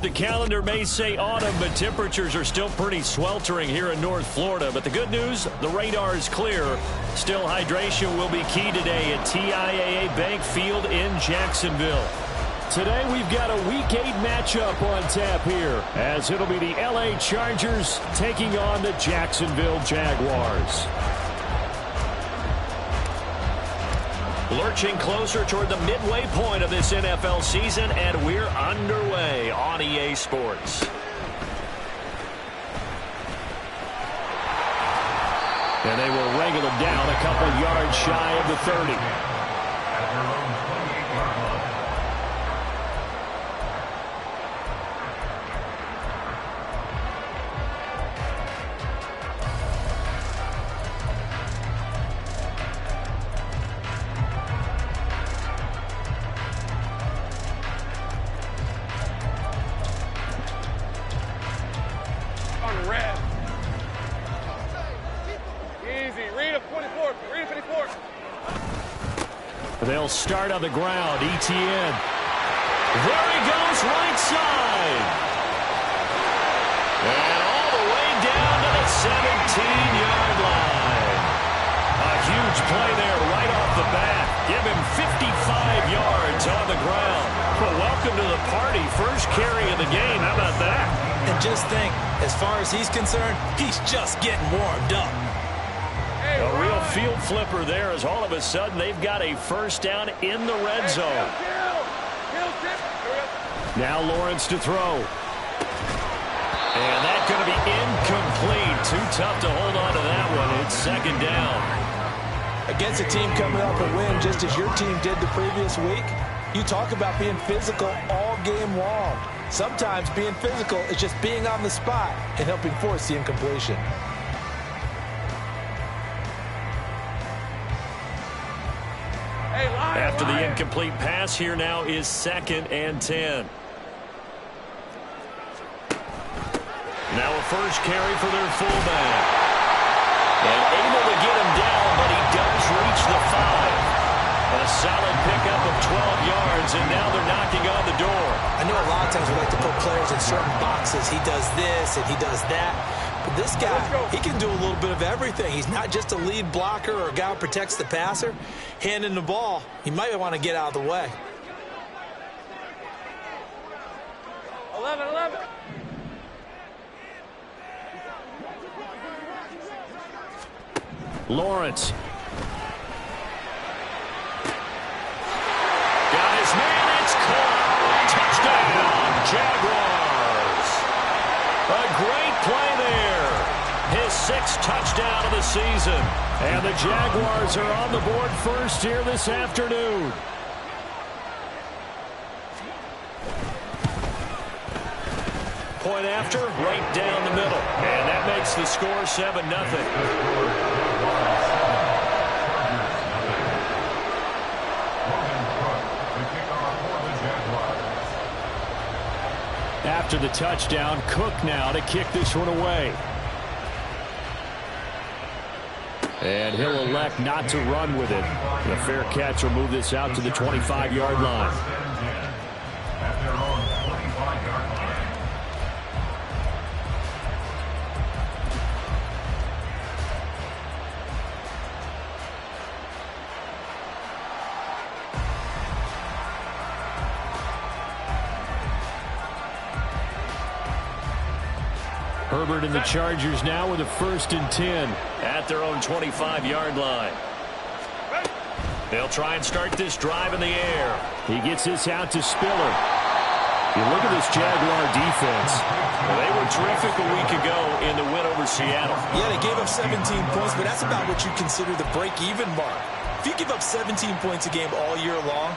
The calendar may say autumn, but temperatures are still pretty sweltering here in North Florida. But the good news, the radar is clear. Still, hydration will be key today at TIAA Bank Field in Jacksonville. Today we've got a Week 8 matchup on tap here, as it'll be the LA Chargers taking on the Jacksonville Jaguars. Lurching closer toward the midway point of this NFL season, and we're underway on EA Sports. And they will wrangle him down a couple yards shy of the 30. They'll start on the ground. ETN. There he goes, right side. And all the way down to the 17-yard line. A huge play there right off the bat. Give him 55 yards on the ground. Well, welcome to the party. First carry of the game. How about that? And just think, as far as he's concerned, he's just getting warmed up. A real field flipper there, as all of a sudden they've got a first down in the red zone. Now Lawrence to throw. And that's going to be incomplete. Too tough to hold on to that one. It's second down. Against a team coming off a win just as your team did the previous week, you talk about being physical all game long. Sometimes being physical is just being on the spot and helping force the incompletion. After the incomplete pass, here now is 2nd and 10. Now a first carry for their fullback. And able to get him down, but he does reach the 5. A solid pickup of 12 yards, and now they're knocking on the door. I know a lot of times we like to put players in certain boxes. He does this and he does that. But this guy, he can do a little bit of everything. He's not just a lead blocker or a guy who protects the passer. Handing the ball, he might want to get out of the way. 11. Lawrence. Got his man, it's caught. Touchdown, Jaguars. A great play there. His 6th touchdown of the season. And the Jaguars are on the board first here this afternoon. Point after, right down the middle. And that makes the score 7-0. After the touchdown, Cook now to kick this one away. And he'll elect not to run with it. The fair catch will move this out to the 25-yard line. Herbert and the Chargers now with a 1st and 10 at their own 25-yard line. They'll try and start this drive in the air. He gets this out to Spiller. You look at this Jaguar defense. Well, they were terrific a week ago in the win over Seattle. Yeah, they gave up 17 points, but that's about what you consider the break-even mark. If you give up 17 points a game all year long,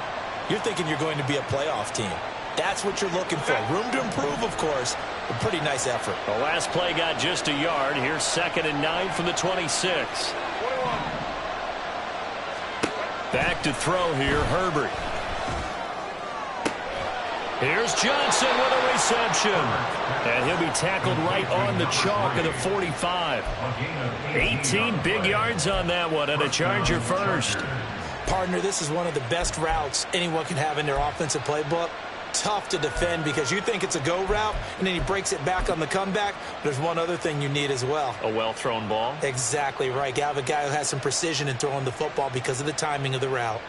you're thinking you're going to be a playoff team. That's what you're looking for. Room to improve, of course. A pretty nice effort. The last play got just a yard. Here's 2nd and 9 from the 26. Back to throw here, Herbert. Here's Johnson with a reception. And he'll be tackled right on the chalk of the 45. 18 big yards on that one, and a Charger first. Partner, this is one of the best routes anyone can have in their offensive playbook. tough to defend because you think it's a go route, and then he breaks it back on the comeback. There's one other thing you need as well. A well-thrown ball? Exactly right. You have a guy who has some precision in throwing the football because of the timing of the route.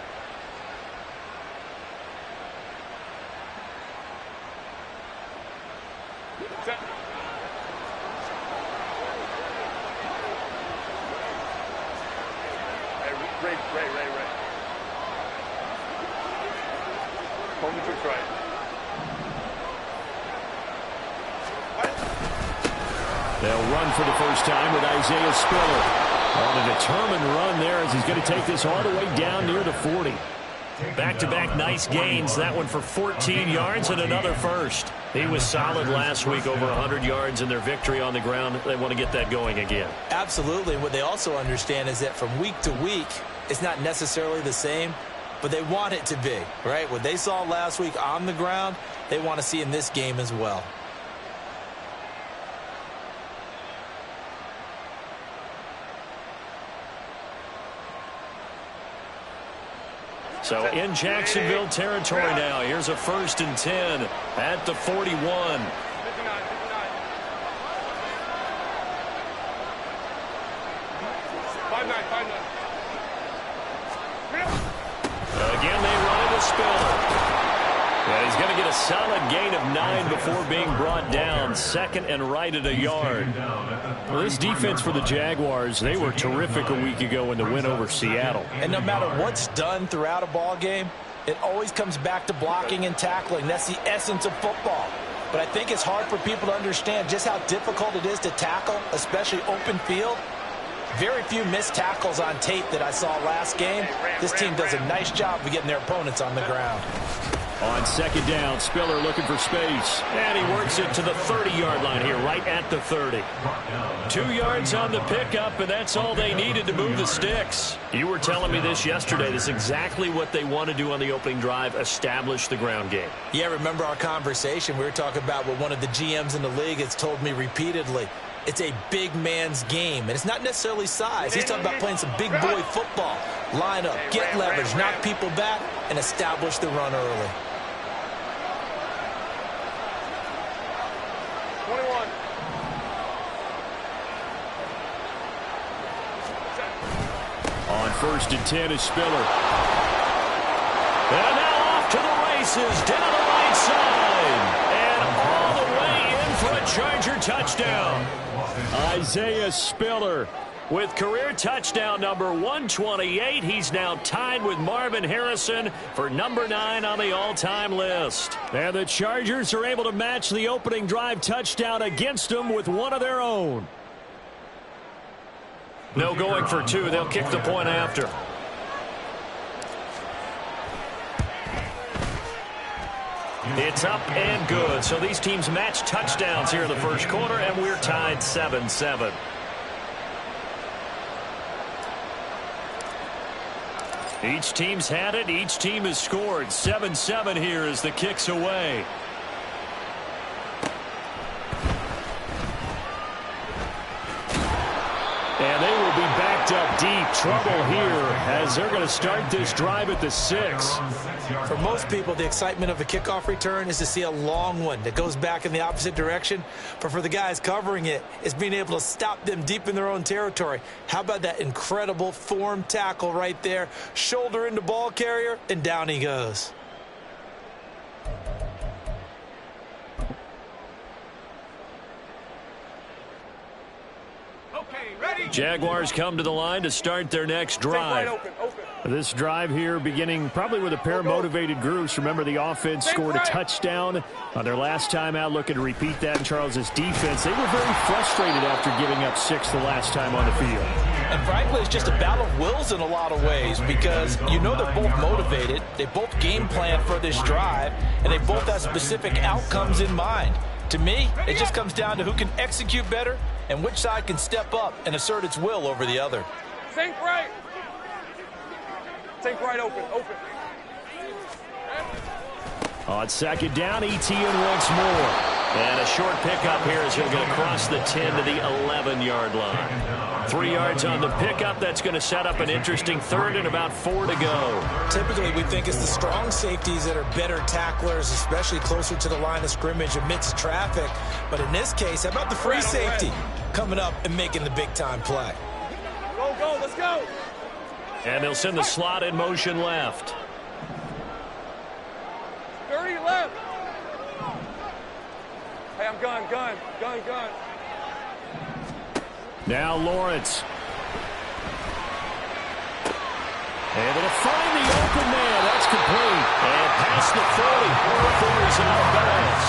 They'll run for the first time with Isaiah Spiller. On a determined run there as he's going to take this all the way down near the 40. Back-to-back nice gains. That one for 14 yards and another first. He was solid last week, over 100 yards in their victory on the ground. They want to get that going again. Absolutely. What they also understand is that from week to week, it's not necessarily the same, but they want it to be, right? What they saw last week on the ground, they want to see in this game as well. So in Jacksonville territory now. Here's a 1st and 10 at the 41. Again, they run into Spiller. And he's going to get a solid gain of 9 before being brought down. 2nd and right at a yard. Well, this defense for the Jaguars, they were terrific a week ago in the win over Seattle. And no matter what's done throughout a ball game, it always comes back to blocking and tackling. That's the essence of football. But I think it's hard for people to understand just how difficult it is to tackle, especially open field. Very few missed tackles on tape that I saw last game. This team does a nice job of getting their opponents on the ground. On 2nd down, Spiller looking for space. And he works it to the 30-yard line here, right at the 30. 2 yards on the pickup, and that's all they needed to move the sticks. You were telling me this yesterday. This is exactly what they want to do on the opening drive, establish the ground game. Yeah, remember our conversation? We were talking about what one of the GMs in the league has told me repeatedly. It's a big man's game, and it's not necessarily size. He's talking about playing some big boy football. Line up, get leverage, knock people back, and establish the run early. 21. On 1st and 10 is Spiller. And now off to the races, down the right side. And all the way in for a Charger touchdown. Isaiah Spiller with career touchdown number 128. He's now tied with Marvin Harrison for number 9 on the all-time list. And the Chargers are able to match the opening drive touchdown against them with one of their own. No going for 2. They'll kick the point after. It's up and good. So these teams match touchdowns here in the first quarter, and we're tied 7-7. Each team's had it. Each team has scored. 7-7 here as the kick's away. And they will be backed up deep. Trouble here as they're going to start this drive at the 6. For most people, the excitement of a kickoff return is to see a long one that goes back in the opposite direction. But for the guys covering it, it's being able to stop them deep in their own territory. How about that incredible form tackle right there? Shoulder into ball carrier, and down he goes. Jaguars come to the line to start their next drive. This drive here beginning probably with a pair of motivated groups. Remember, the offense scored a touchdown on their last time out, looking to repeat that in Charles's defense. They were very frustrated after giving up 6 the last time on the field. And frankly, it's just a battle of wills in a lot of ways because you know they're both motivated. They both game plan for this drive, and they both have specific outcomes in mind. To me, it just comes down to who can execute better and which side can step up and assert its will over the other. Think right. Think right, open. On 2nd down, ETN once more. And a short pickup here as he'll get across the 10 to the 11-yard line. 3 yards on the pickup. That's going to set up an interesting third and about 4 to go. Typically, we think it's the strong safeties that are better tacklers, especially closer to the line of scrimmage amidst traffic. But in this case, how about the free safety coming up and making the big-time play? Go, let's go. And they'll send the slot in motion left. 30 left. Hey, I'm gun. Now Lawrence. Able to find the open man. That's complete. And past the 40. Before he's out of bounds.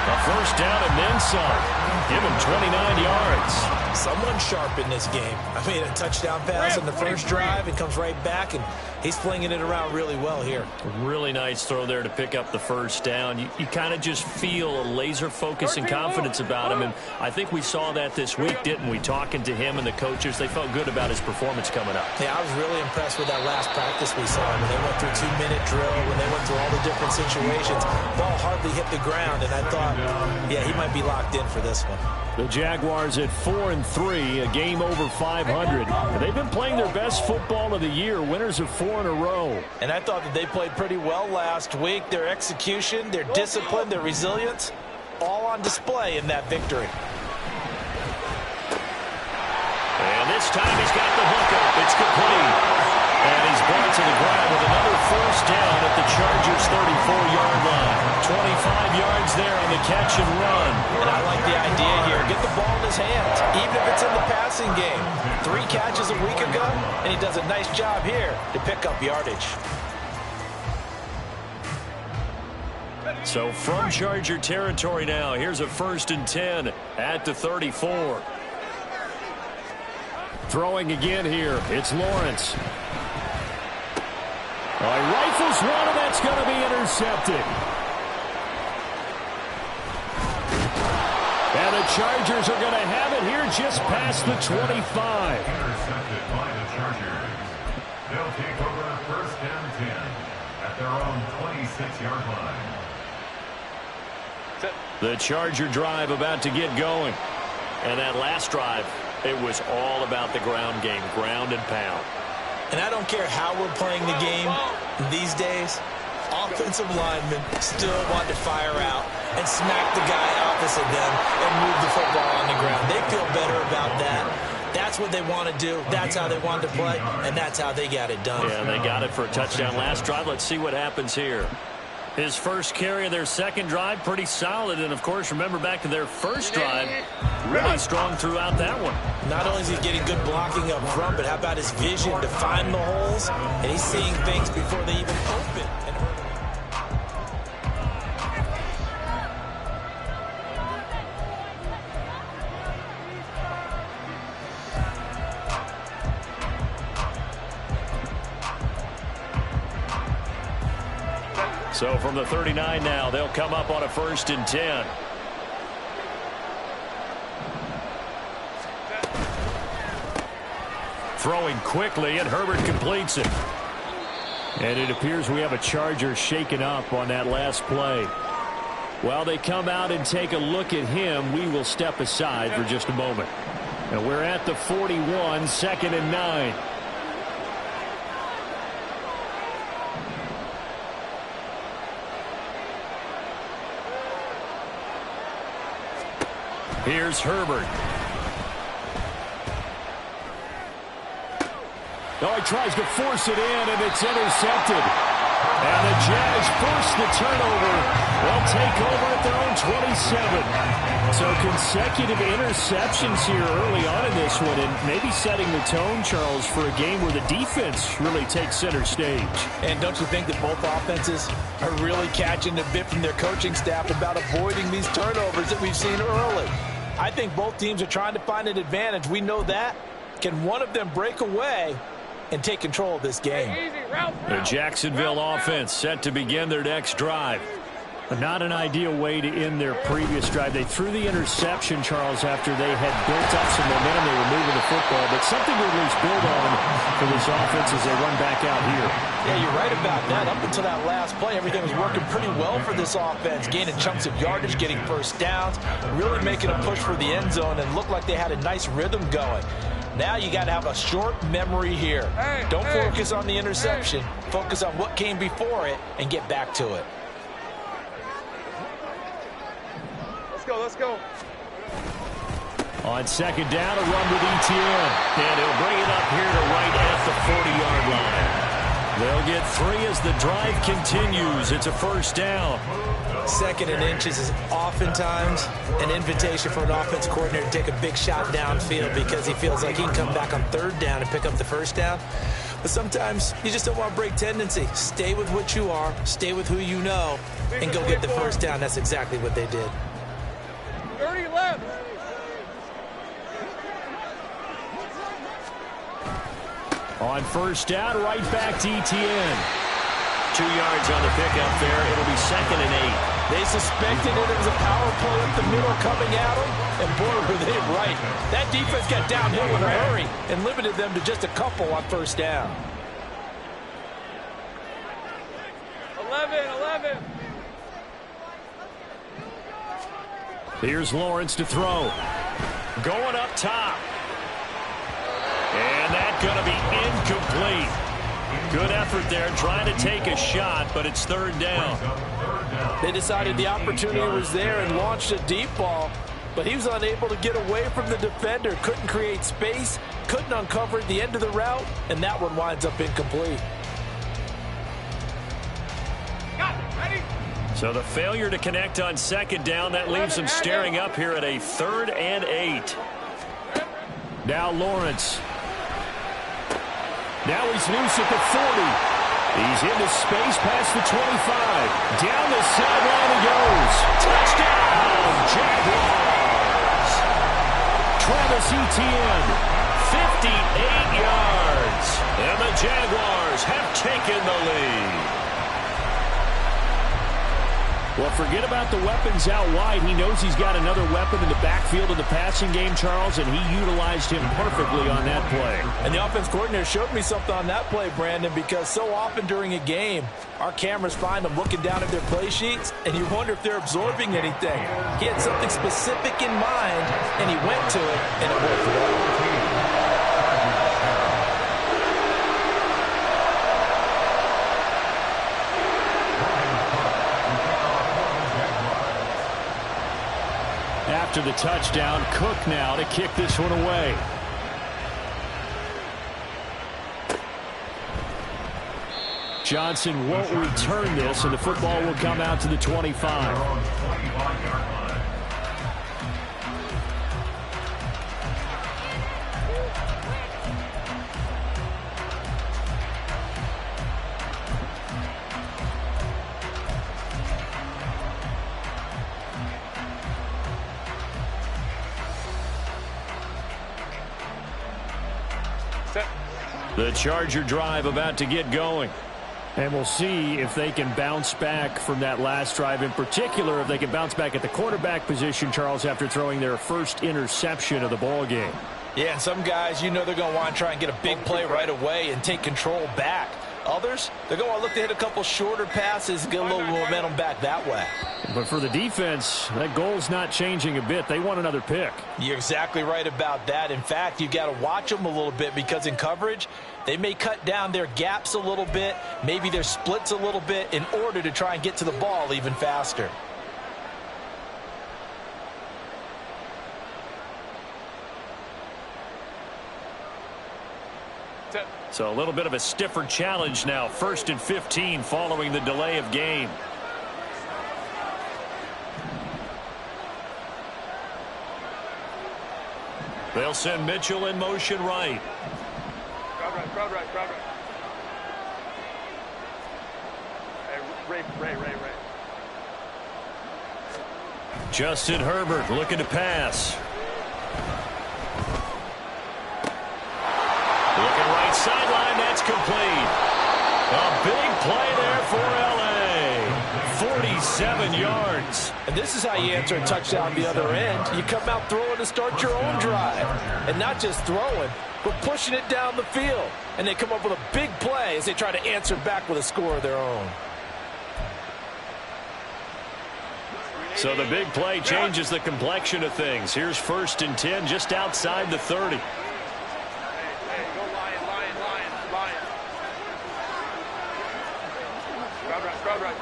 A first down and then some. Give him 29 yards. Someone sharp in this game. I mean, a touchdown pass on the first drive and comes right back, and he's flinging it around really well here. Really nice throw there to pick up the first down. You kind of just feel a laser focus and confidence about him, and I think we saw that this week, didn't we? Talking to him and the coaches, they felt good about his performance coming up. Yeah, I was really impressed with that last practice we saw when they went through 2-minute drill, when they went through all the different situations. Ball hardly hit the ground, and I thought, yeah, he might be locked in for this one. The Jaguars at 4-3, a game over 500. They've been playing their best football of the year, winners of 4 in a row. And I thought that they played pretty well last week. Their execution, their discipline, their resilience, all on display in that victory. And this time he's got the hook up. It's complete. And he's brought to the ground with another first down at the Chargers' 34-yard line. 25 yards there on the catch and run. And I like the idea here. Get the ball in his hands, even if it's in the passing game. 3 catches a week ago, and he does a nice job here to pick up yardage. So from Charger territory now, here's a 1st and 10 at the 34. Throwing again here, it's Lawrence. He rifles one, and that's going to be intercepted. And the Chargers are going to have it here just past the 25. Intercepted by the Chargers. They'll take over 1st and 10 at their own 26-yard line. The Charger drive about to get going. And that last drive, it was all about the ground game, ground and pound. And I don't care how we're playing the game these days, offensive linemen still want to fire out and smack the guy opposite them and move the football on the ground. They feel better about that. That's what they want to do. That's how they want to play, and that's how they got it done. Yeah, they got it for a touchdown last drive. Let's see what happens here. His first carry of their second drive, pretty solid. And, of course, remember back to their first drive, really strong throughout that one. Not only is he getting good blocking up front, but how about his vision to find the holes? And he's seeing things before they even open. So from the 39 now, they'll come up on a 1st and 10. Throwing quickly, and Herbert completes it. And it appears we have a Charger shaken up on that last play. While they come out and take a look at him, we will step aside for just a moment. And we're at the 41, 2nd and 9. Here's Herbert. Oh, he tries to force it in, and it's intercepted. And the Jags force the turnover. They'll take over at their own 27. So consecutive interceptions here early on in this one, and maybe setting the tone, Charles, for a game where the defense really takes center stage. And don't you think that both offenses are really catching a bit from their coaching staff about avoiding these turnovers that we've seen early? I think both teams are trying to find an advantage. We know that. Can one of them break away and take control of this game? The Jacksonville offense set to begin their next drive. Not an ideal way to end their previous drive. They threw the interception, Charles, after they had built up some momentum. They were moving the football, but something to at least build on for this offense as they run back out here. Yeah, you're right about that. Up until that last play, everything was working pretty well for this offense, gaining chunks of yardage, getting first downs, really making a push for the end zone, and looked like they had a nice rhythm going. Now you got to have a short memory here. Don't focus on the interception. Focus on what came before it and get back to it. Let's go. On second down, a run with ETN. And he'll bring it up here to right at the 40-yard line. They'll get 3 as the drive continues. It's a first down. 2nd and inches is oftentimes an invitation for an offense coordinator to take a big shot downfield because he feels like he can come back on 3rd down and pick up the first down. But sometimes you just don't want to break tendency. Stay with what you are, stay with who you know, and go get the first down. That's exactly what they did. 30 left. On first down, right back to ETN. 2 yards on the pickup there. It'll be 2nd and 8. They suspected it was a power play up the middle coming at them, and boy, were they right. That defense got downhill in a hurry and limited them to just a couple on first down. 11. Here's Lawrence to throw. Going up top. And that's going to be incomplete. Good effort there, trying to take a shot, but it's 3rd down. They decided the opportunity was there and launched a deep ball, but he was unable to get away from the defender. Couldn't create space, couldn't uncover at the end of the route, and that one winds up incomplete. So the failure to connect on 2nd down, that leaves them staring up here at a 3rd and 8. Now Lawrence. Now he's loose at the 40. He's into space past the 25. Down the sideline he goes. Touchdown, Jaguars. Travis Etienne, 58 yards. And the Jaguars have taken the lead. Well, forget about the weapons out wide. He knows he's got another weapon in the backfield of the passing game, Charles, and he utilized him perfectly on that play. And the offense coordinator showed me something on that play, Brandon, because so often during a game, our cameras find them looking down at their play sheets, and you wonder if they're absorbing anything. He had something specific in mind, and he went to it, and it worked well. After the touchdown, Cook now to kick this one away. Johnson won't return this, and the football will come out to the 25. The Charger drive about to get going. And we'll see if they can bounce back from that last drive, in particular if they can bounce back at the quarterback position, Charles, after throwing their first interception of the ball game. Yeah, and some guys, you know they're going to want to try and get a big play right away and take control back. Others, they're going to look to hit a couple shorter passes and get a little momentum back that way. But for the defense, that goal's not changing a bit. They want another pick. You're exactly right about that. In fact, you've got to watch them a little bit because in coverage, they may cut down their gaps a little bit, maybe their splits a little bit in order to try and get to the ball even faster. So a little bit of a stiffer challenge now. 1st and 15 following the delay of game. They'll send Mitchell in motion right. Crowd right. Hey, Ray. Justin Herbert looking to pass. Looking right sideline, that's complete. A big play there for L.A. 7 yards. And this is how you answer a touchdown the other end. You come out throwing to start your own drive. And not just throwing, but pushing it down the field. And they come up with a big play as they try to answer back with a score of their own. So the big play changes the complexion of things. Here's 1st and 10 just outside the 30. Hey, go Lion, Lion, Lion, Lion. Crowd right.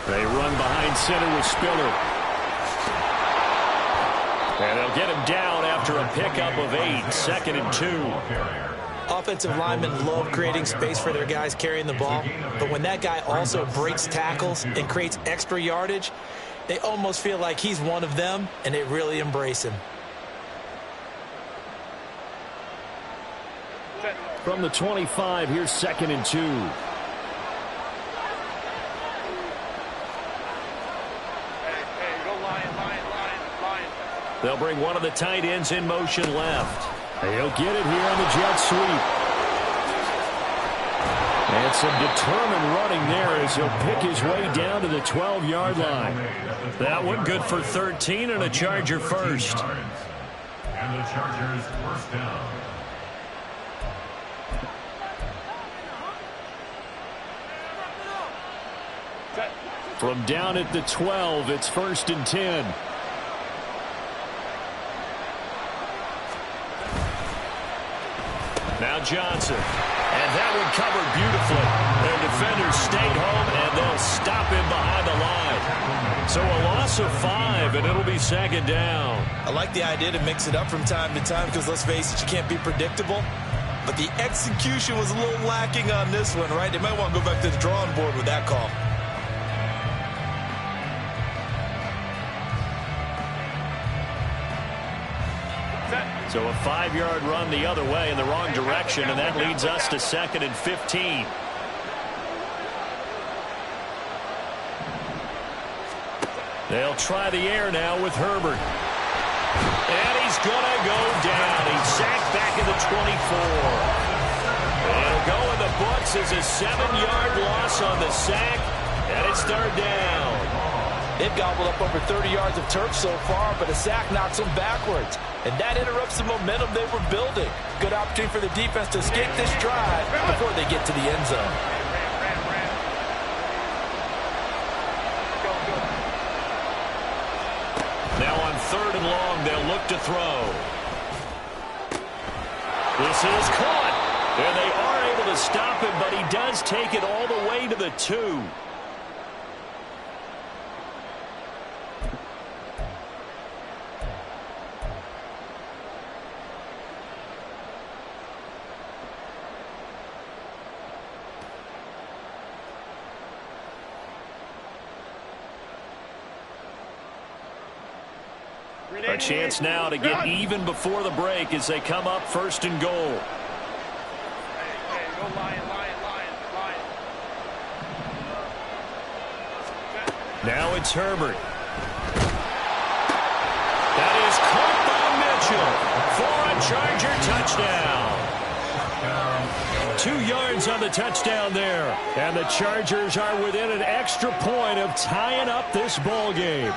They run behind center with Spiller. And they'll get him down after a pickup of 8, 2nd and 2. Offensive linemen love creating space for their guys carrying the ball, but when that guy also breaks tackles and creates extra yardage, they almost feel like he's one of them, and they really embrace him. From the 25, here's 2nd and 2. Hey, go Lion, Lion, Lion, Lion. They'll bring one of the tight ends in motion left. He'll get it here on the jet sweep. And some determined running there as he'll pick his way down to the 12-yard line. That one good for 13 and a Charger first. And the Chargers first down. From down at the 12, it's 1st and 10. Now Johnson. And that one covered beautifully. Their defenders stayed home, and they'll stop him behind the line. So a loss of 5, and it'll be 2nd down. I like the idea to mix it up from time to time because, let's face it, you can't be predictable. But the execution was a little lacking on this one, right? They might want to go back to the drawing board with that call. So a 5-yard run the other way in the wrong direction, and that leads us to 2nd and 15. They'll try the air now with Herbert. And he's going to go down. He's sacked back in the 24. It'll go in the books as a 7-yard loss on the sack, and it's 3rd down. They've gobbled up over 30 yards of turf so far, but a sack knocks them backwards. And that interrupts the momentum they were building. Good opportunity for the defense to escape this drive before they get to the end zone. Now on 3rd and long, they'll look to throw. This is caught. And they are able to stop him, but he does take it all the way to the 2. A chance now to get even before the break as they come up 1st and goal. Hey, go Lion, Lion, Lion, Lion. Now it's Herbert. That is caught by Mitchell for a Charger touchdown. 2 yards on the touchdown there. And the Chargers are within an extra point of tying up this ball game.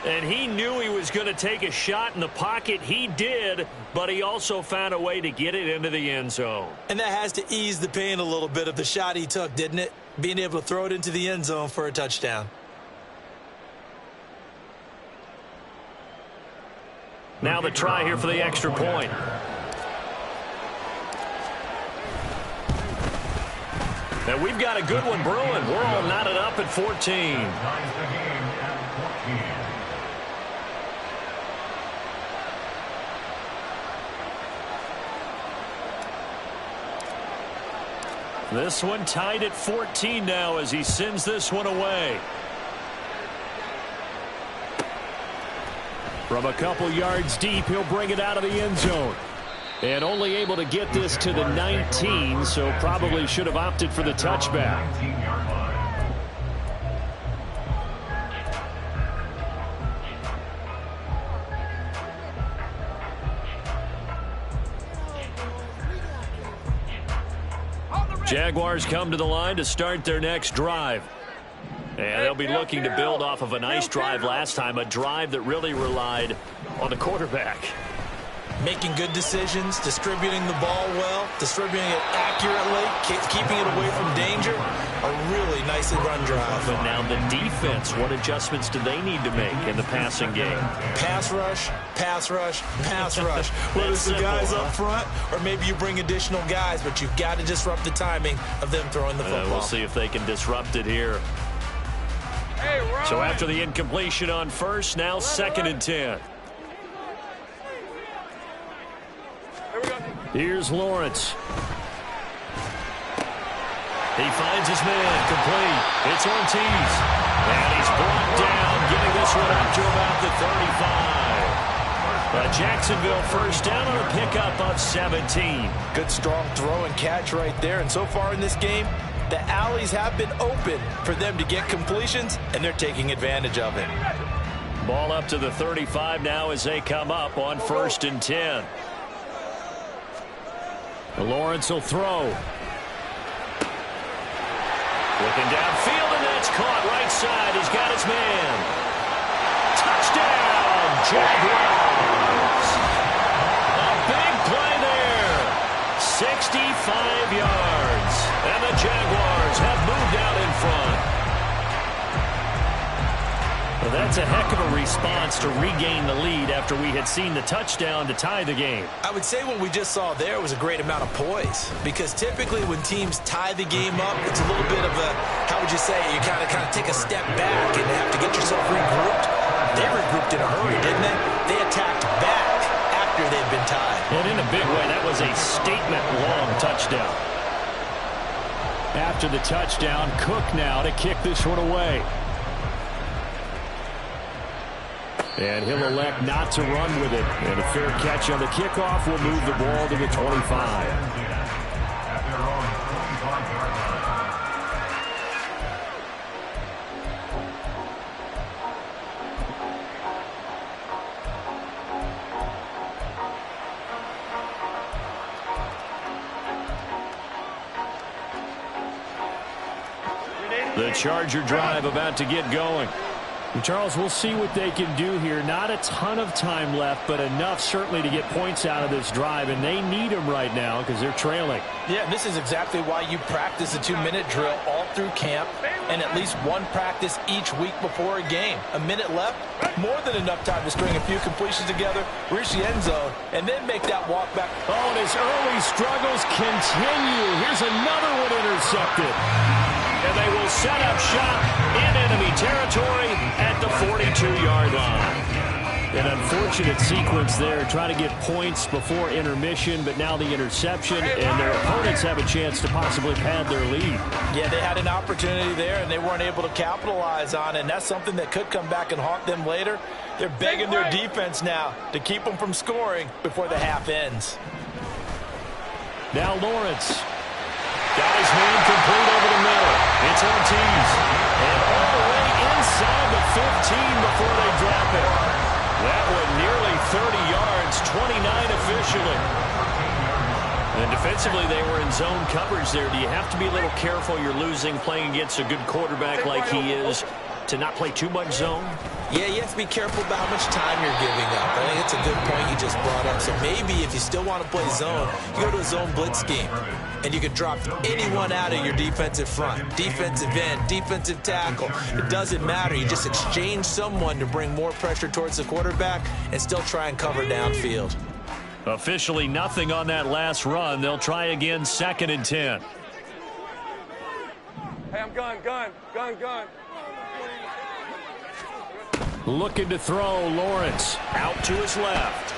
And he knew he was going to take a shot in the pocket. He did, but he also found a way to get it into the end zone. And that has to ease the pain a little bit of the shot he took, didn't it? Being able to throw it into the end zone for a touchdown. Now the try here for the extra point. And we've got a good one brewing. We're all knotted up at 14. This one tied at 14 now as he sends this one away. From a couple yards deep, he'll bring it out of the end zone. And only able to get this to the 19, so probably should have opted for the touchback. On the Jaguars come to the line to start their next drive. And they'll be looking to build off of a nice drive last time, a drive that really relied on the quarterback. Making good decisions, distributing the ball well, distributing it accurately, keeping it away from danger. A really nicely run drive. But now the defense, what adjustments do they need to make in the passing game? Pass rush, pass rush, pass rush. Whether it's the guys up front or maybe you bring additional guys, but you've got to disrupt the timing of them throwing the football. We'll see if they can disrupt it here. So after the incompletion on first, now 2nd and 10. Here's Lawrence. He finds his man, complete. It's Ortiz. And he's brought down, getting this one up to about the 35. A Jacksonville first down on a pickup of 17. Good strong throw and catch right there. And so far in this game, the alleys have been open for them to get completions, and they're taking advantage of it. Ball up to the 35 now as they come up on 1st and 10. Lawrence will throw. Looking downfield, and that's caught right side. He's got his man. Touchdown, Jaguars. A big play there. 65 yards. And the Jaguars have moved out in front. Well, that's a heck of a response to regain the lead after we had seen the touchdown to tie the game. I would say what we just saw there was a great amount of poise, because typically when teams tie the game up, it's a little bit of a, how would you say, you kind of take a step back and have to get yourself regrouped. They regrouped in a hurry, didn't they? They attacked back after they'd been tied. And in a big way, that was a statement-long touchdown. After the touchdown, Cook now to kick this one away. And he'll elect not to run with it. And a fair catch on the kickoff will move the ball to the 25. The Charger drive about to get going. Charles, we'll see what they can do here. Not a ton of time left, but enough certainly to get points out of this drive, and they need them right now because they're trailing. Yeah, this is exactly why you practice a 2-minute drill all through camp and at least one practice each week before a game. A minute left, more than enough time to string a few completions together, reach the end zone, and then make that walk back. Oh, and his early struggles continue. Here's another one intercepted. And they will set up shop in enemy territory at the 42-yard line. An unfortunate sequence there, trying to get points before intermission, but now the interception, and their opponents have a chance to possibly pad their lead. Yeah, they had an opportunity there, and they weren't able to capitalize on it, and that's something that could come back and haunt them later. They're begging their defense now to keep them from scoring before the half ends. Now Lawrence. Got his man complete over the middle. It's Ortiz. And all the way inside the 15 before they drop it. That one nearly 30 yards, 29 officially. And defensively, they were in zone coverage there. Do you have to be a little careful? You're losing, playing against a good quarterback like he is, to not play too much zone? Yeah, you have to be careful about how much time you're giving up. I think it's a good point you just brought up. So maybe if you still want to play zone, you go to a zone blitz scheme. And you can drop anyone out of your defensive front. Defensive end, defensive tackle. It doesn't matter. You just exchange someone to bring more pressure towards the quarterback and still try and cover downfield. Officially nothing on that last run. They'll try again, 2nd and 10. Hey, I'm gun. Looking to throw, Lawrence out to his left.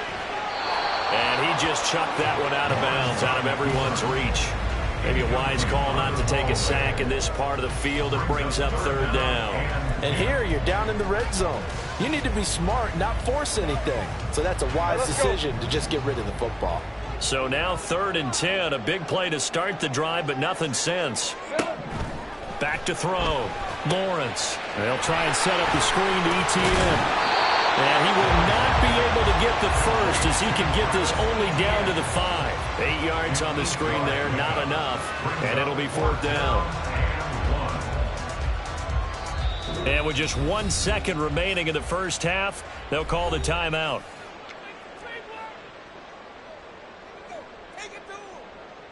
And he just chucked that one out of bounds, out of everyone's reach. Maybe a wise call not to take a sack in this part of the field. It brings up 3rd down. And here you're down in the red zone. You need to be smart, not force anything. So that's a wise decision to just get rid of the football. So now 3rd and 10, a big play to start the drive, but nothing since. Back to throw. Lawrence. They'll try and set up the screen to ETN. And he will not be able to get the first as he can get this only down to the 5. 8 yards on the screen there, not enough, and it'll be 4th down. And with just 1 second remaining in the first half, they'll call the timeout.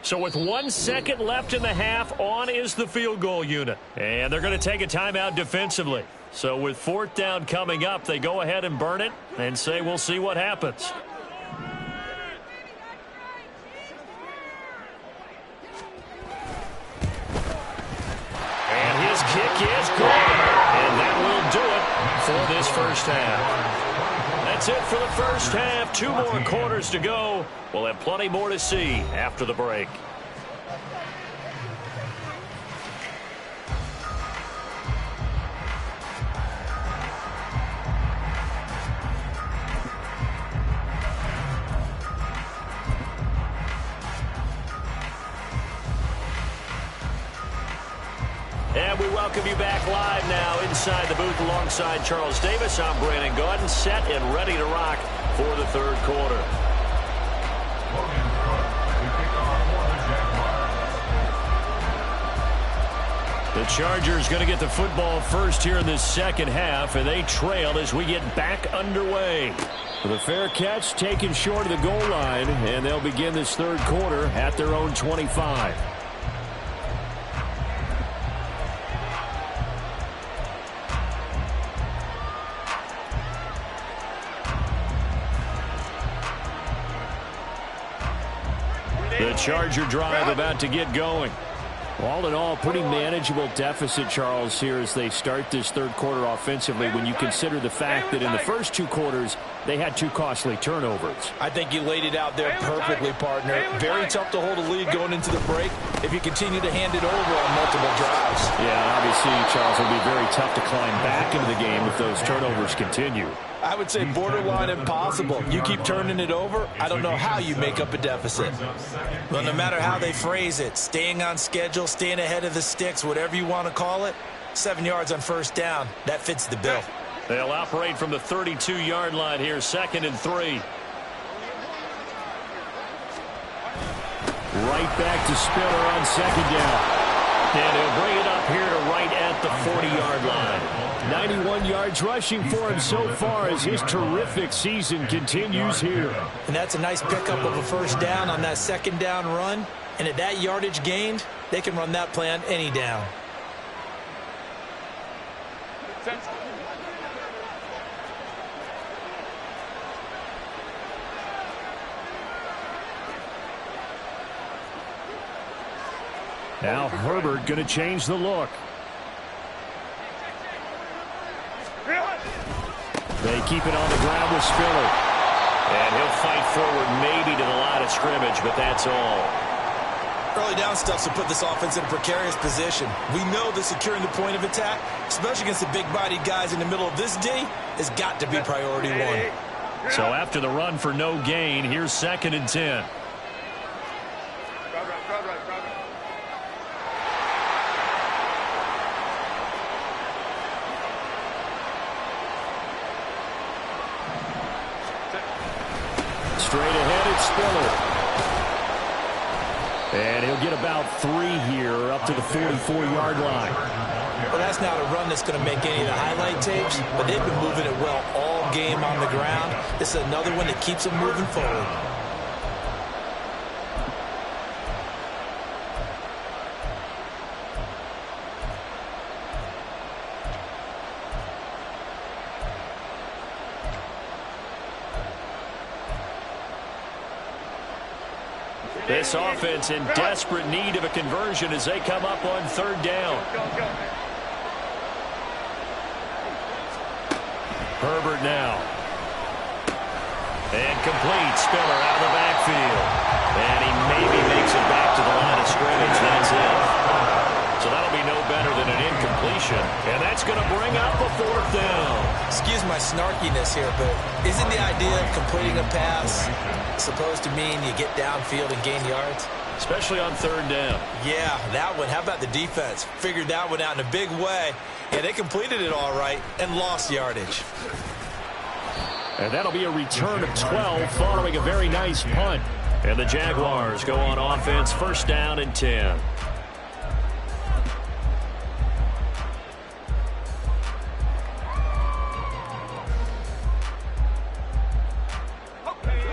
So with 1 second left in the half, on is the field goal unit. And they're going to take a timeout defensively. So with 4th down coming up, they go ahead and burn it and say we'll see what happens. And his kick is good. And that will do it for this first half. That's it for the first half. 2 more quarters to go. We'll have plenty more to see after the break. And we welcome you back live now inside the booth alongside Charles Davis. I'm Brandon Gaudin, set and ready to rock for the 3rd quarter. The Chargers going to get the football first here in this second half, and they trail as we get back underway. The fair catch taken short of the goal line, and they'll begin this 3rd quarter at their own 25. The Charger drive about to get going. All in all, pretty manageable deficit, Charles, here as they start this 3rd quarter offensively when you consider the fact that in the first 2 quarters, they had 2 costly turnovers. I think you laid it out there perfectly, partner. Very tough to hold a lead going into the break if you continue to hand it over on multiple drives. Yeah, obviously, Charles, it'll be very tough to climb back into the game if those turnovers continue. I would say borderline impossible. You keep turning it over, I don't know how you make up a deficit. Well, no matter how they phrase it, staying on schedule, staying ahead of the sticks, whatever you want to call it, 7 yards on 1st down, that fits the bill. They'll operate from the 32-yard line here, 2nd and 3. Right back to Spiller on 2nd down. And he'll bring it up here to right at the 40-yard line. 91 yards rushing for him so far as his terrific season continues here. And that's a nice pickup of a 1st down on that 2nd down run. And at that yardage gained, they can run that play on any down. Now Herbert going to change the look. They keep it on the ground with Spiller. And he'll fight forward maybe to the line of scrimmage, but that's all. Early down stuffs will put this offense in a precarious position. We know that securing the point of attack, especially against the big-bodied guys in the middle of this D, has got to be priority 1. So after the run for no gain, here's 2nd and 10. Straight ahead, it's Spiller. And he'll get about 3 here up to the 44-yard line. Well, that's not a run that's going to make any of the highlight tapes, but they've been moving it well all game on the ground. This is another one that keeps them moving forward. This offense in desperate need of a conversion as they come up on 3rd down. Herbert now. And complete. Spiller out of the backfield. And he maybe makes it back to the line of scrimmage. That's it. So that'll be no better than an incompletion. And that's going to bring up a 4th down. Excuse my snarkiness here, but isn't the idea of completing a pass supposed to mean you get downfield and gain yards? Especially on 3rd down. Yeah, that one. How about the defense? Figured that one out in a big way. Yeah, they completed it all right and lost yardage. And that'll be a return of 12 following a very nice punt. And the Jaguars go on offense, first down and 10.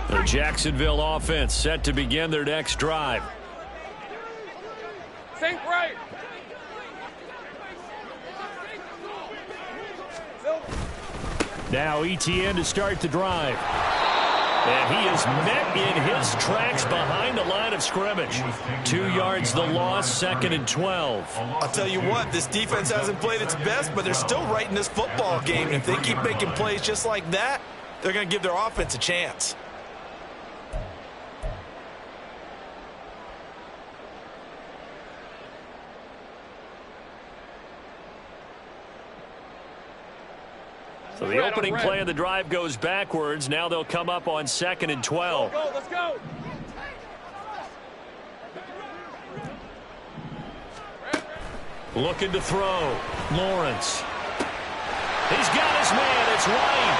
The Jacksonville offense set to begin their next drive. Think right. Now ETN to start the drive. And he is met in his tracks behind the line of scrimmage. 2 yards the loss, second and 12. I'll tell you what, this defense hasn't played its best, but they're still right in this football game. And if they keep making plays just like that, they're going to give their offense a chance. So the opening play of the drive goes backwards. Now they'll come up on second and 12. Let's go. Looking to throw. Lawrence. He's got his man. It's White.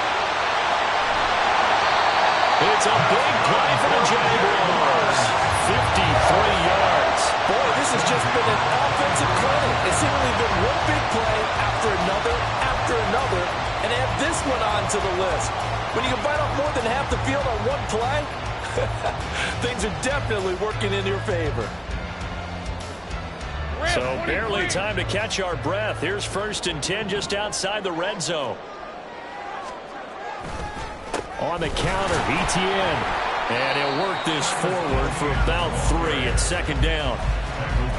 It's a big play for the Jaguars. 53 yards. Boy, this has just been an offensive clinic. It's simply been one big play after another, and add this one on to the list. When you can bite off more than half the field on one play, things are definitely working in your favor. So barely time to catch our breath. Here's first and 10 just outside the red zone. On the counter, ETN. And he'll work this forward for about 3 at second down.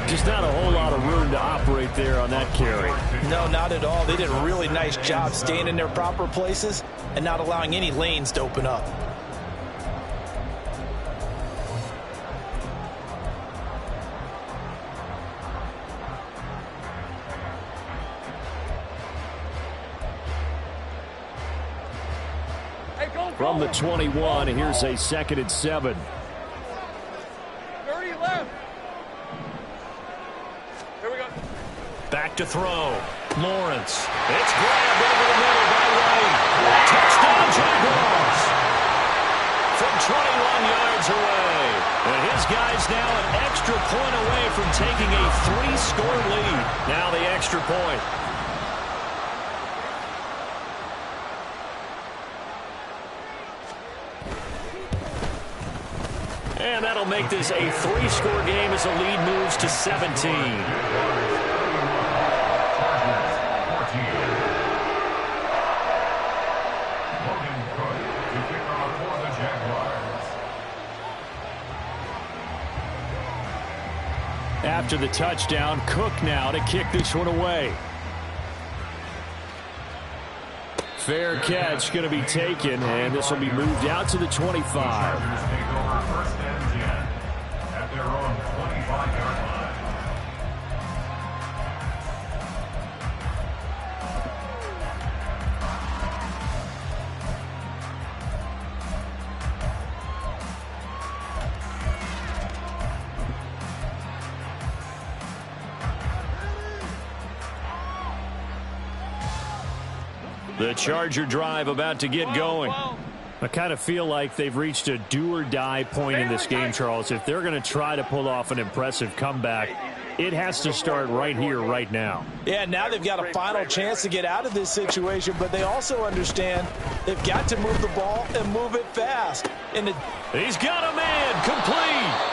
Just not a whole lot of room to operate there on that carry. No, not at all. They did a really nice job staying in their proper places and not allowing any lanes to open up. From the 21, here's a second and 7. 30 left. Here we go. Back to throw. Lawrence. It's grabbed over the middle by White. Touchdown Jaguars. From 21 yards away. And his guy's now an extra point away from taking a 3-score lead. Now the extra point. And that'll make this a 3-score game as the lead moves to 17. After the touchdown, Cook now to kick this one away. Fair catch going to be taken, and this will be moved out to the 25. Their own 25-yard line. The Charger drive about to get going. I kind of feel like they've reached a do-or-die point in this game, Charles. If they're going to try to pull off an impressive comeback, it has to start right here, right now. Yeah, now they've got a final chance to get out of this situation, but they also understand they've got to move the ball and move it fast. He's got a man, complete.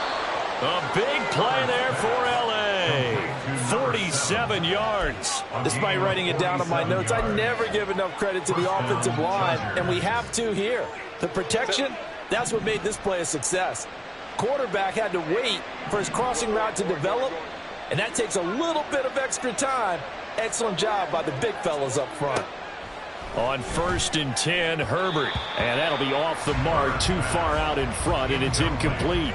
A big play there for L.A. 47 yards. Despite writing it down on my notes, I never give enough credit to the offensive line, and we have to here. The protection, that's what made this play a success. Quarterback had to wait for his crossing route to develop, and that takes a little bit of extra time. Excellent job by the big fellas up front. On first and 10, Herbert. And that'll be off the mark, too far out in front, and it's incomplete.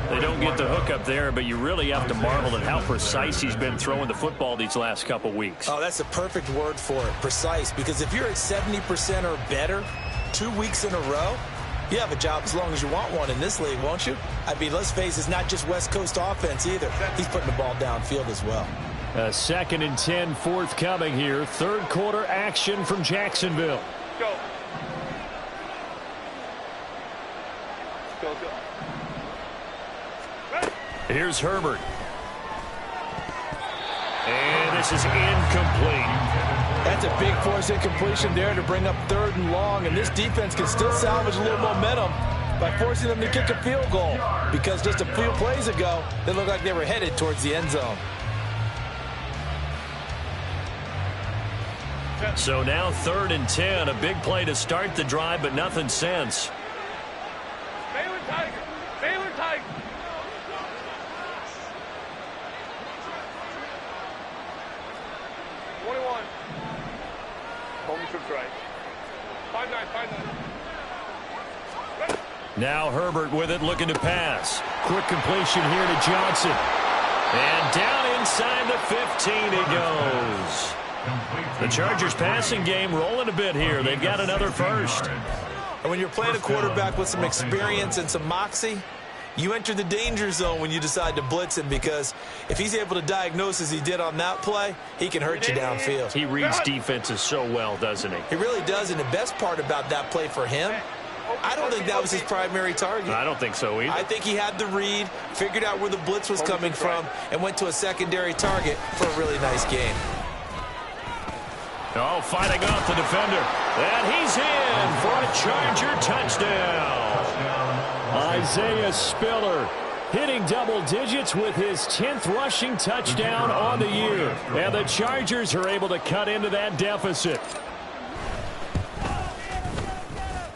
They don't get the hook up there, but you really have to marvel at how precise he's been throwing the football these last couple weeks. Oh, that's a perfect word for it, precise, because if you're at 70% or better 2 weeks in a row, you have a job as long as you want one in this league, won't you? I mean, let's face it, it's not just West Coast offense either. He's putting the ball downfield as well. A second and 10 forthcoming here. Third quarter action from Jacksonville. Go. Go, go. Here's Herbert. And this is incomplete. That's a big force incompletion there to bring up 3rd and long, and this defense can still salvage a little momentum by forcing them to kick a field goal, because just a few plays ago, they looked like they were headed towards the end zone. So now 3rd and 10, a big play to start the drive, but nothing since. Baylor Tiger. Baylor Tiger. Right. 5-9. Now Herbert with it, looking to pass. Quick completion here to Johnson. And down inside the 15 he goes. The Chargers passing game rolling a bit here. They've got another first. And when you're playing a quarterback with some experience and some moxie, you enter the danger zone when you decide to blitz him, because if he's able to diagnose as he did on that play, he can hurt you downfield. He reads defenses so well, doesn't he? He really does, and the best part about that play for him, I don't think that was his primary target. I don't think so either. I think he had the read, figured out where the blitz was coming from, and went to a secondary target for a really nice game. Oh, fighting off the defender. And he's in for a Charger touchdown. Isaiah Spiller hitting double digits with his 10th rushing touchdown on the year. And the Chargers are able to cut into that deficit.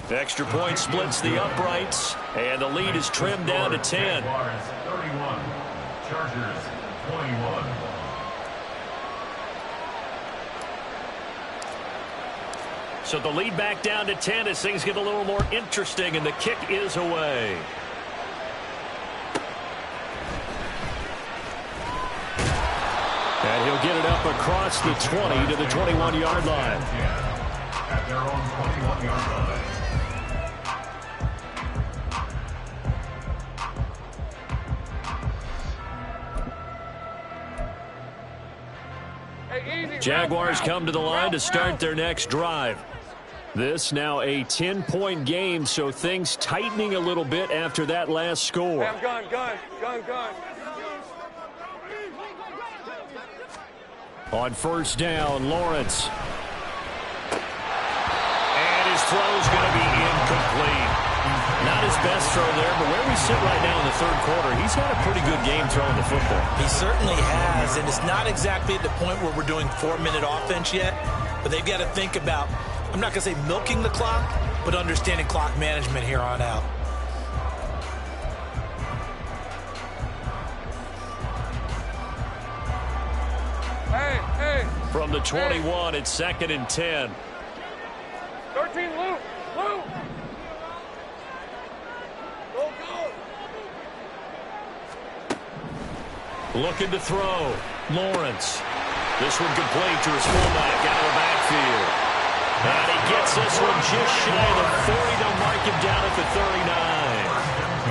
Extra point splits the uprights, and the lead is trimmed down to 10. 31, Chargers 21. So the lead back down to 10 as things get a little more interesting, and the kick is away. And he'll get it up across the 20 to the 21-yard line. At their own 21-yard line. Jaguars come to the line to start their next drive. This now a 10-point game, so things tightening a little bit after that last score. Gun. On first down, Lawrence. And his throw's going to be incomplete. Not his best throw there, but where we sit right now in the 3rd quarter, he's had a pretty good game throwing the football. He certainly has, and it's not exactly at the point where we're doing 4-minute offense yet, but they've got to think about, I'm not going to say milking the clock, but understanding clock management here on out. Hey. From the 21, it's 2nd and 10. 13, Luke. Go. Looking to throw. Lawrence. This one complete to his fullback out of the backfield. And he gets this one just shy of the 40. They'll mark him down at the 39.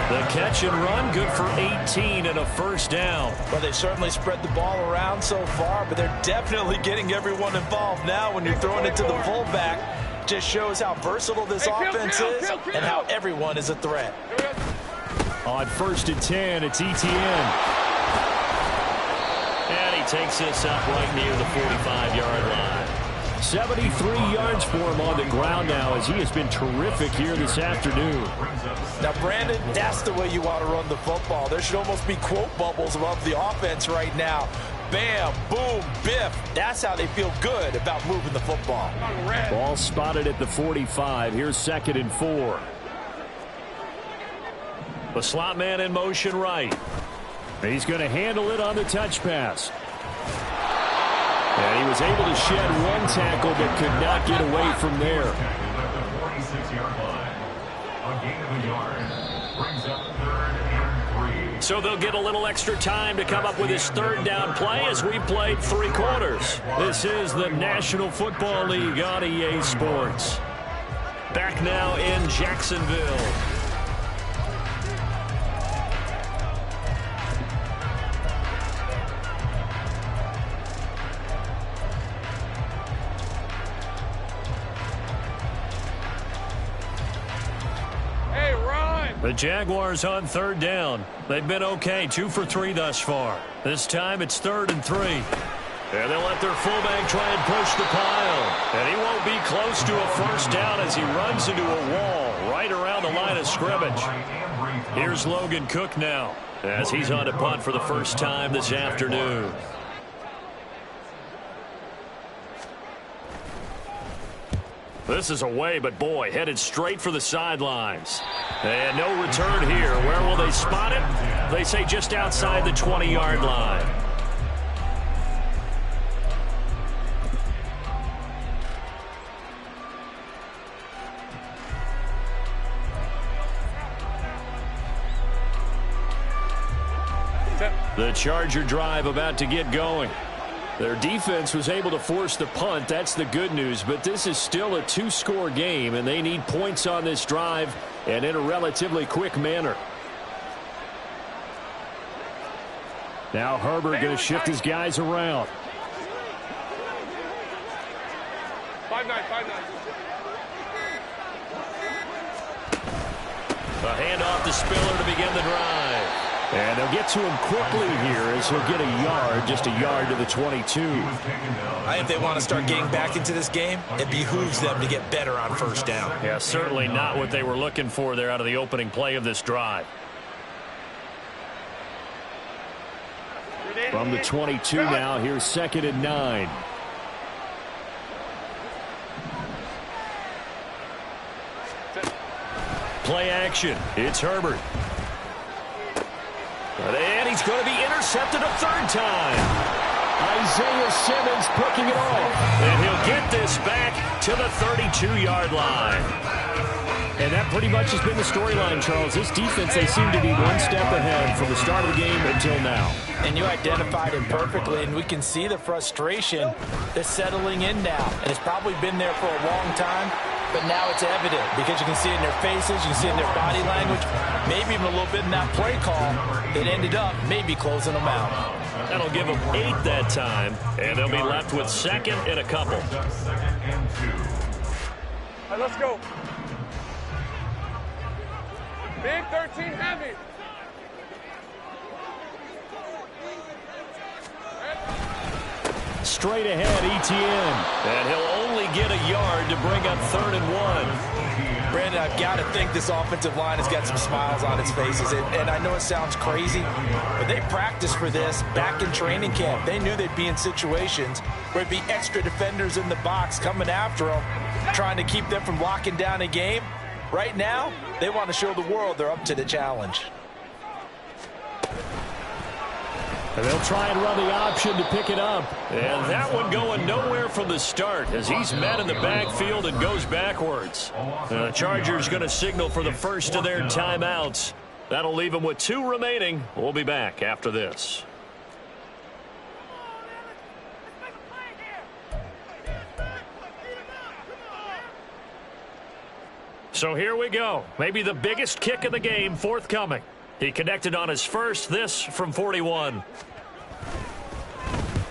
The catch and run, good for 18 and a first down. Well, they certainly spread the ball around so far, but they're definitely getting everyone involved now when you're throwing it to the fullback. Just shows how versatile this offense is and how everyone is a threat. On 1st and 10, it's ETN. And he takes this up right near the 45-yard line. 73 yards for him on the ground now, as he has been terrific here this afternoon. Now, Brandon, that's the way you want to run the football. There should almost be quote bubbles above the offense right now. Bam, boom, biff. That's how they feel good about moving the football. Ball spotted at the 45. Here's 2nd and 4. The slot man in motion right. He's going to handle it on the touch pass. And he was able to shed one tackle but could not get away from there. So they'll get a little extra time to come up with his 3rd down play as we played 3 quarters. This is the National Football League on EA Sports. Back now in Jacksonville. Hey, Ron. The Jaguars on third down. They've been okay, 2 for 3 thus far. This time it's 3rd and 3. And they'll let their fullback try and push the pile. And he won't be close to a first down as he runs into a wall right around the line of scrimmage. Here's Logan Cook now as he's on to punt for the first time this afternoon. This is away, but boy, headed straight for the sidelines. And no return here. Where will they spot it? They say just outside the 20-yard line. The Charger drive about to get going. Their defense was able to force the punt. That's the good news. But this is still a 2-score game, and they need points on this drive and in a relatively quick manner. Now Herbert going to shift his guys around. 5-9, 5-9. A handoff to Spiller to begin the drive. And they'll get to him quickly here as he'll get a yard, just a yard to the 22. I think they want to start getting back into this game. It behooves them to get better on first down. Yeah, certainly not what they were looking for there out of the opening play of this drive. From the 22 now, here's 2nd and 9. Play action. It's Herbert. And he's going to be intercepted a 3rd time. Isaiah Simmons picking it off. And he'll get this back to the 32-yard line. And that pretty much has been the storyline, Charles. This defense, they seem to be one step ahead from the start of the game until now. And you identified it perfectly, and we can see the frustration that's settling in now. And it's probably been there for a long time, but now it's evident because you can see it in their faces, you can see it in their body language, maybe even a little bit in that play call that ended up maybe closing them out. That'll give them 8 that time, and they'll be left with 2nd and a couple. All right, let's go. Big 13 heavy. Straight ahead, ETN. And he'll only get a yard to bring up 3rd and 1. Brandon, I've got to think this offensive line has got some smiles on its faces. And I know it sounds crazy, but they practiced for this back in training camp. They knew they'd be in situations where there'd be extra defenders in the box coming after them, trying to keep them from locking down a game. Right now, they want to show the world they're up to the challenge. And they'll try and run the option to pick it up. And that one going nowhere from the start as he's met in the backfield and goes backwards. The Chargers going to signal for the first of their timeouts. That'll leave them with 2 remaining. We'll be back after this. So here we go. Maybe the biggest kick of the game forthcoming. He connected on his first, this from 41.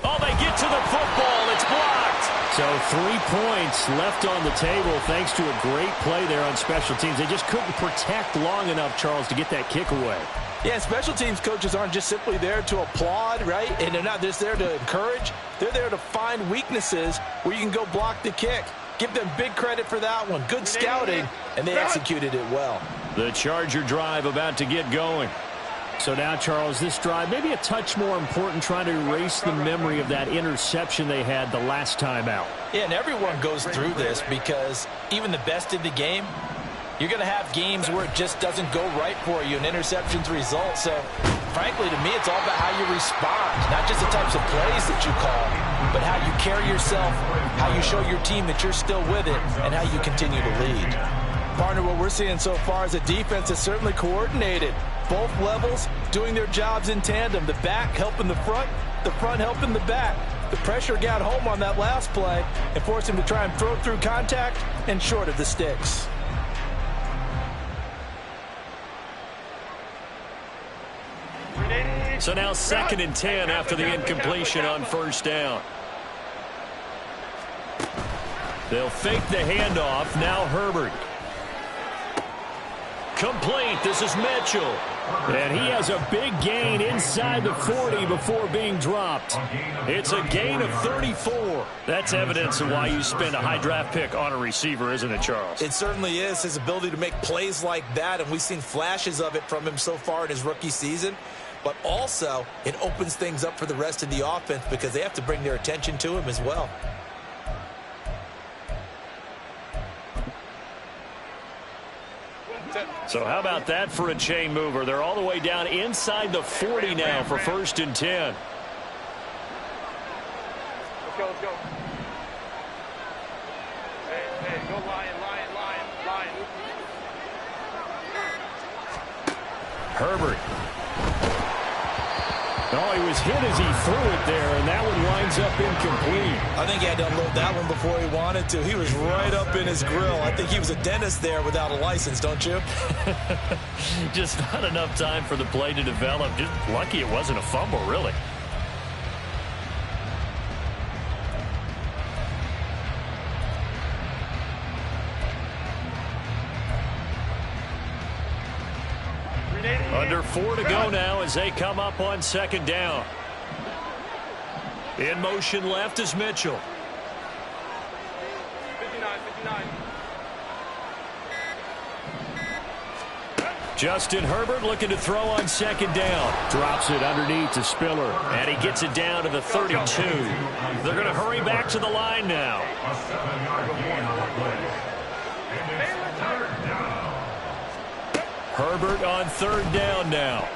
Oh, they get to the football. It's blocked. So 3 points left on the table thanks to a great play there on special teams. They just couldn't protect long enough, Charles, to get that kick away. Yeah, special teams coaches aren't just simply there to applaud, right? And they're not just there to encourage. They're there to find weaknesses where you can go block the kick. Give them big credit for that one. Good scouting, and they executed it well. The Charger drive about to get going. So now, Charles, this drive maybe a touch more important, trying to erase the memory of that interception they had the last time out. Yeah, and everyone goes through this because even the best in the game, you're going to have games where it just doesn't go right for you and interceptions result. So, frankly, to me, it's all about how you respond, not just the types of plays that you call, but how you carry yourself, how you show your team that you're still with it, and how you continue to lead. Partner, what we're seeing so far is a defense that's certainly coordinated. Both levels doing their jobs in tandem. The back helping the front helping the back. The pressure got home on that last play and forced him to try and throw through contact and short of the sticks. So now 2nd and 10 after the incompletion on first down. They'll fake the handoff. Now Herbert. Complete. This is Mitchell. And he has a big gain inside the 40 before being dropped. It's a gain of 34. That's evidence of why you spend a high draft pick on a receiver, isn't it, Charles? It certainly is. His ability to make plays like that, and we've seen flashes of it from him so far in his rookie season. But also, it opens things up for the rest of the offense because they have to bring their attention to him as well. So how about that for a chain mover? They're all the way down inside the 40 now for 1st and 10. Let's go, let's go. Hey, go Lion. Herbert. Oh, he was hit as he threw it there, and that one winds up incomplete. I think he had to unload that one before he wanted to. He was right up in his grill. I think he was a dentist there without a license, don't you? Just not enough time for the play to develop. Just lucky it wasn't a fumble, really. Under 4 to go now as they come up on 2nd down. In motion left is Mitchell. 59. Justin Herbert looking to throw on 2nd down. Drops it underneath to Spiller. And he gets it down to the 32. They're going to hurry back to the line now. A 7-yard gain on the play. And it's 3rd down. Herbert on 3rd down now.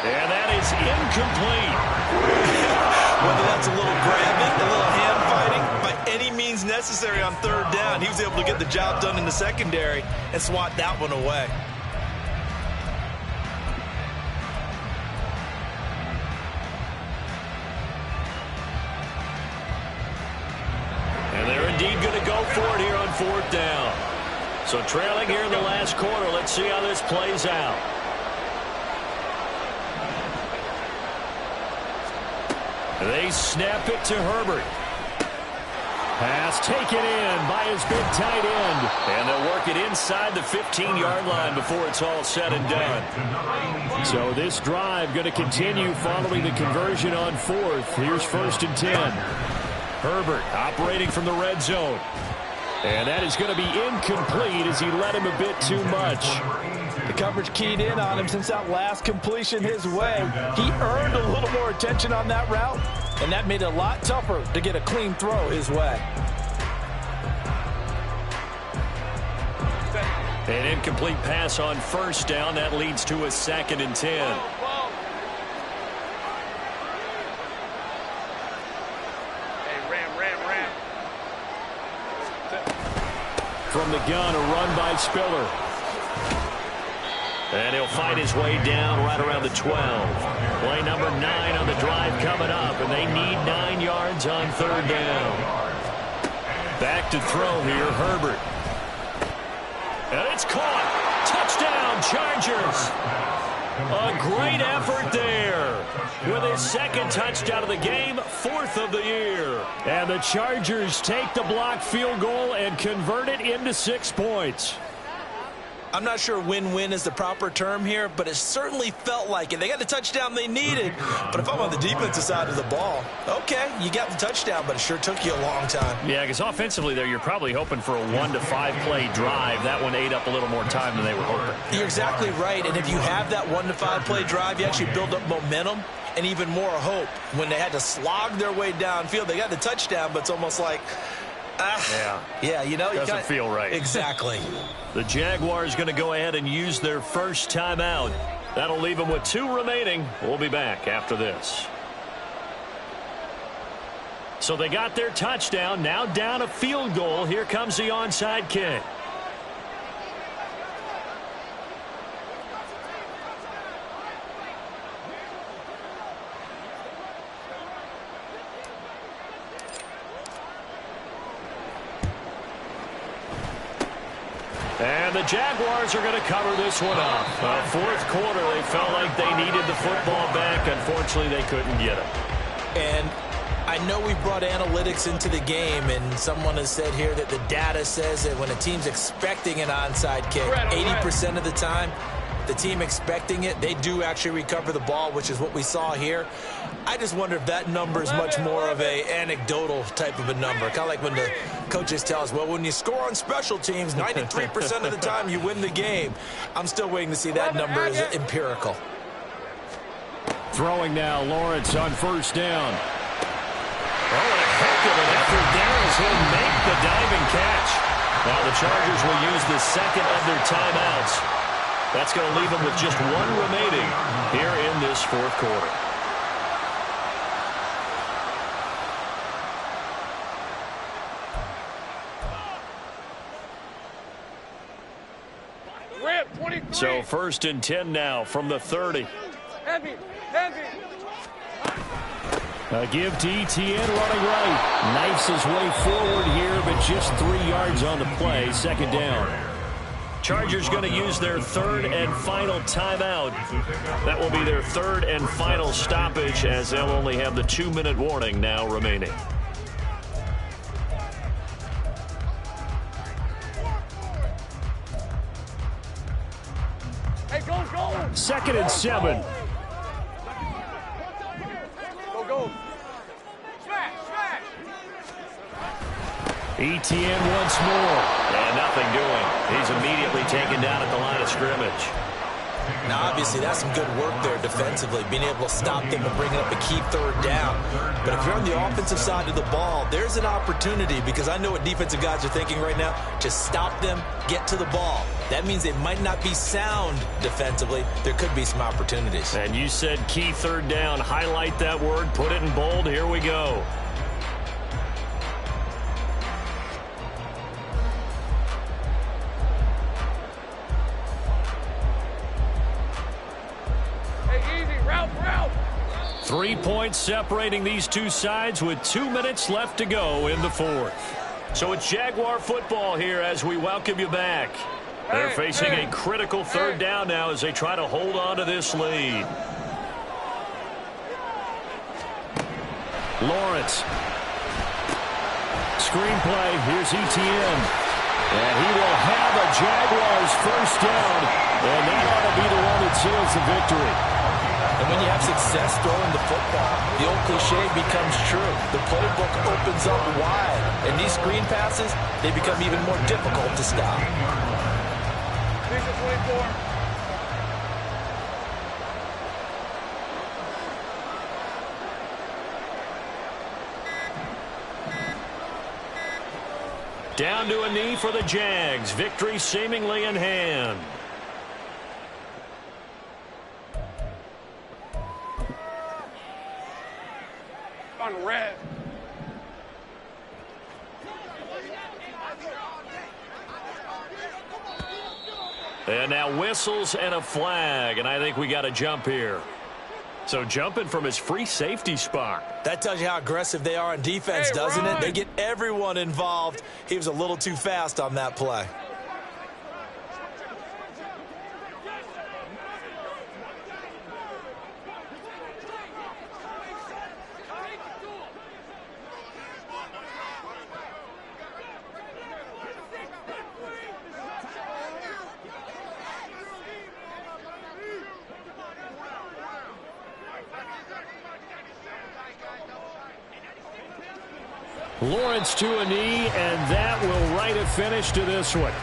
And that is incomplete. Whether that's a little grabbing, a little hand fighting, by any means necessary on 3rd down, he was able to get the job done in the secondary and swat that one away. And they're indeed going to go for it here on 4th down. So trailing here in the last quarter. Let's see how this plays out. They snap it to Herbert. Pass taken in by his big tight end. And they'll work it inside the 15-yard line before it's all said and done. So this drive going to continue following the conversion on 4th. Here's 1st and 10. Herbert operating from the red zone. And that is going to be incomplete as he led him a bit too much. The coverage keyed in on him since that last completion his way. He earned a little more attention on that route, and that made it a lot tougher to get a clean throw his way. An incomplete pass on 1st down. That leads to a 2nd and 10. From the gun, a run by Spiller. And he'll find his way down right around the 12. Play number 9 on the drive coming up, and they need 9 yards on 3rd down. Back to throw here, Herbert. And it's caught. Touchdown, Chargers. A great effort there. With his 2nd touchdown of the game, 4th of the year. And the Chargers take the blocked field goal and convert it into 6 points. I'm not sure win-win is the proper term here, but it certainly felt like it. They got the touchdown they needed, but if I'm on the defensive side of the ball, okay, you got the touchdown, but it sure took you a long time. Yeah, because offensively there, you're probably hoping for a 1 to 5 play drive. That one ate up a little more time than they were hoping. You're exactly right, and if you have that 1 to 5 play drive, you actually build up momentum and even more hope. When they had to slog their way downfield, they got the touchdown, but it's almost like, yeah, you know, doesn't feel right. Exactly. The Jaguars going to go ahead and use their first timeout. That'll leave them with 2 remaining. We'll be back after this. So they got their touchdown, now down a field goal. Here comes the onside kick. And the Jaguars are going to cover this one up. 4th quarter, they felt like they needed the football back. Unfortunately, they couldn't get it. And I know we brought analytics into the game, and someone has said here that the data says that when a team's expecting an onside kick, 80% of the time, the team expecting it, they do actually recover the ball, which is what we saw here. I just wonder if that number is much more of a anecdotal type of a number. Kind of like when the coaches tell us, well, when you score on special teams, 93% of the time you win the game. I'm still waiting to see that number is empirical. Throwing now, Lawrence on first down. Oh, an effective effort there as he'll make the diving catch. Now the Chargers will use the second of their timeouts. That's going to leave them with just one remaining here in this fourth quarter. So first and 10 now from the 30. Heavy. A give to Etienne running right. Knifes his way forward here, but just 3 yards on the play. Second down. Chargers going to use their third and final timeout. That will be their third and final stoppage, as they'll only have the 2-minute warning now remaining. Hey, go. Second and 7. Go. Smash. Etienne once more. And nothing doing. He's immediately taken down at the line of scrimmage. Now, obviously, that's some good work there defensively, being able to stop them and bring up a key third down. But if you're on the offensive side of the ball, there's an opportunity, because I know what defensive guys are thinking right now. Just stop them, get to the ball. That means they might not be sound defensively. There could be some opportunities. And you said key third down. Highlight that word. Put it in bold. Here we go. Hey, easy. Route. 3 points separating these two sides with 2 minutes left to go in the fourth. So it's Jaguar football here as we welcome you back. They're facing a critical third down now as they try to hold on to this lead. Lawrence. Screenplay. Here's Etienne. And he will have a Jaguars first down. And that ought to be the one that seals the victory. And when you have success throwing the football, the old cliche becomes true. The playbook opens up wide. And these screen passes, they become even more difficult to stop. 24. Down to a knee for the Jags. Victory seemingly in hand. On red. And now whistles and a flag, and I think we got a jump here. So jumping from his free safety spot. That tells you how aggressive they are on defense, doesn't it? They get everyone involved. He was a little too fast on that play. Lawrence to a knee, and that will write a finish to this one.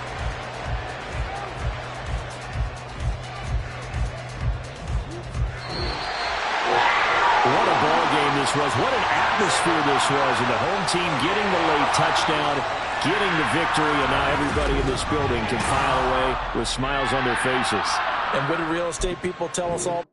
What a ball game this was. What an atmosphere this was. And the home team getting the late touchdown, getting the victory, and now everybody in this building can file away with smiles on their faces. And what do real estate people tell us all?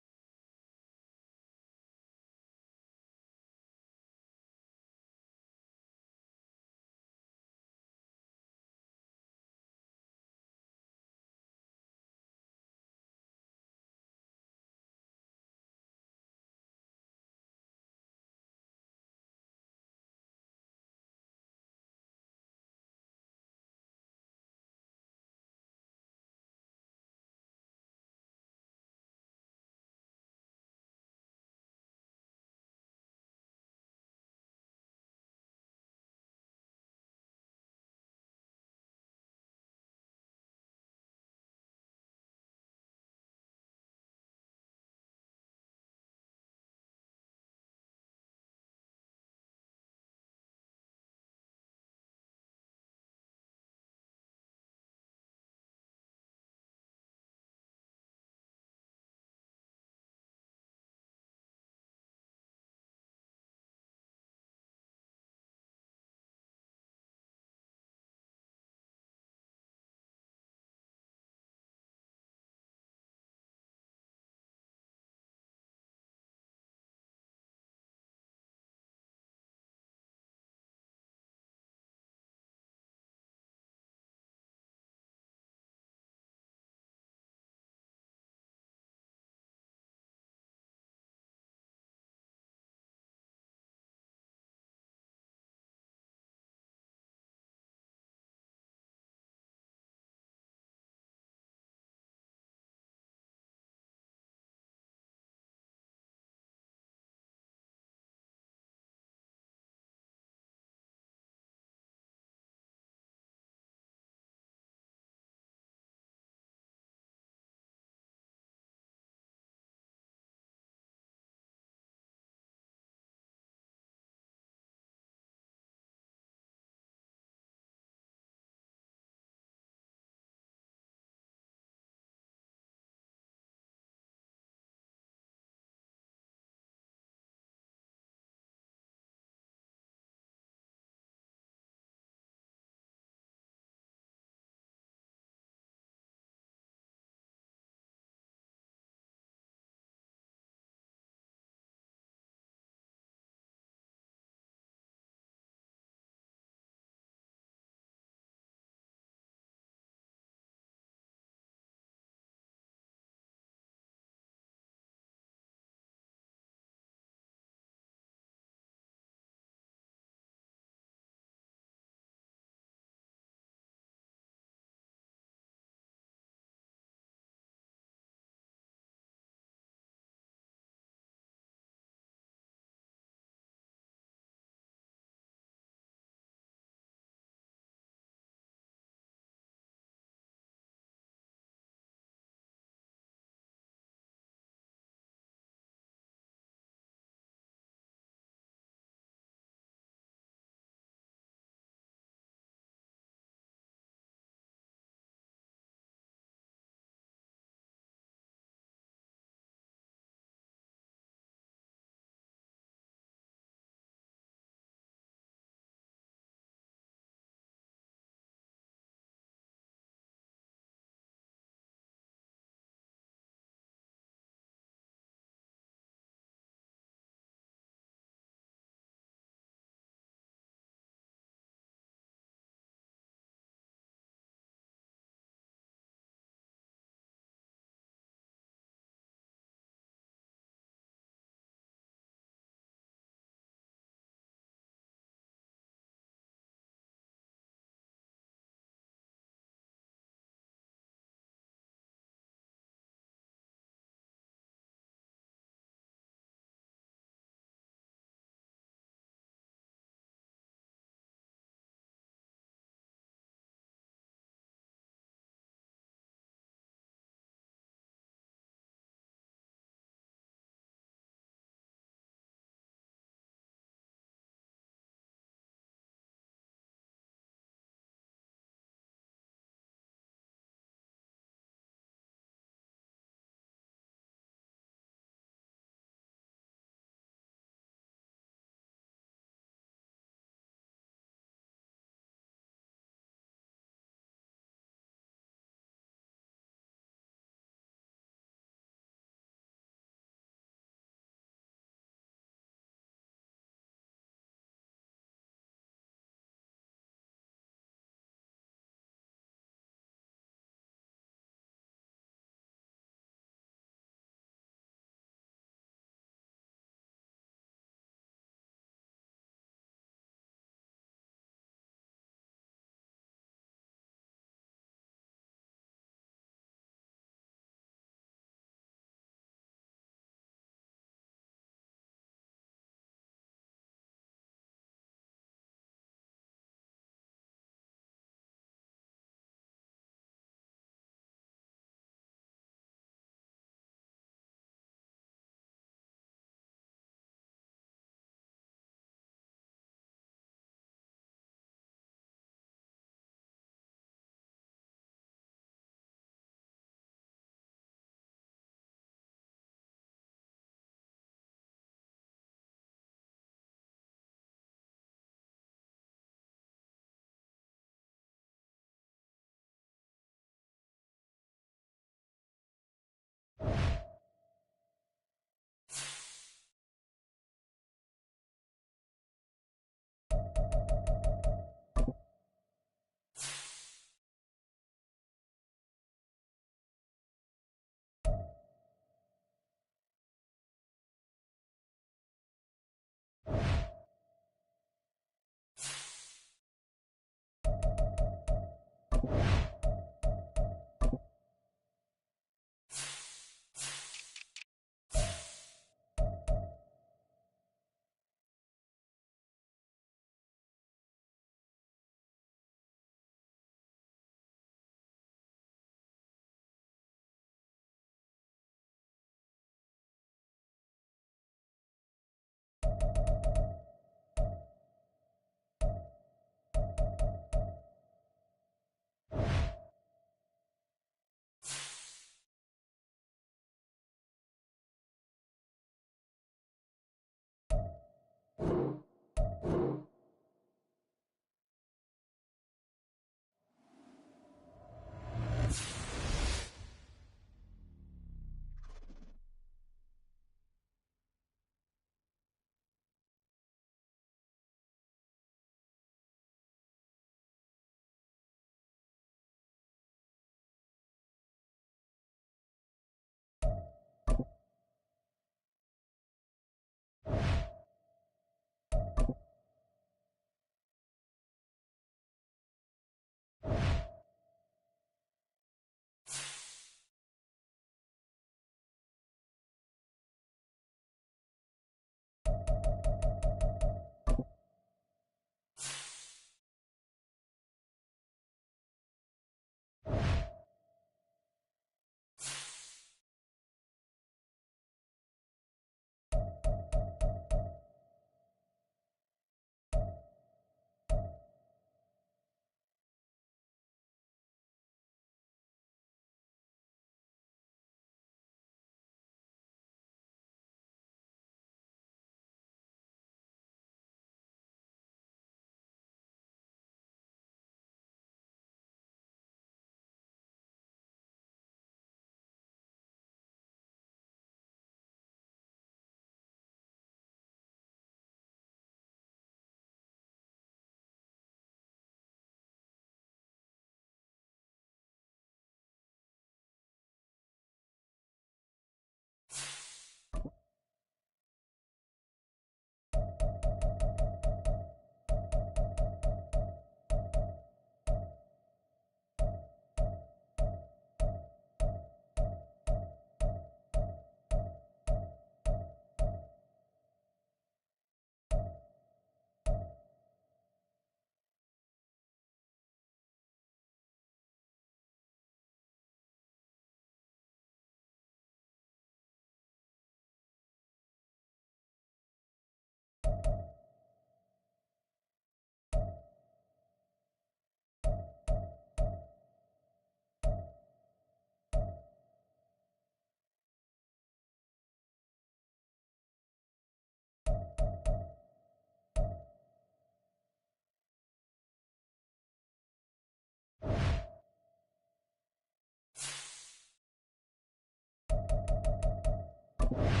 you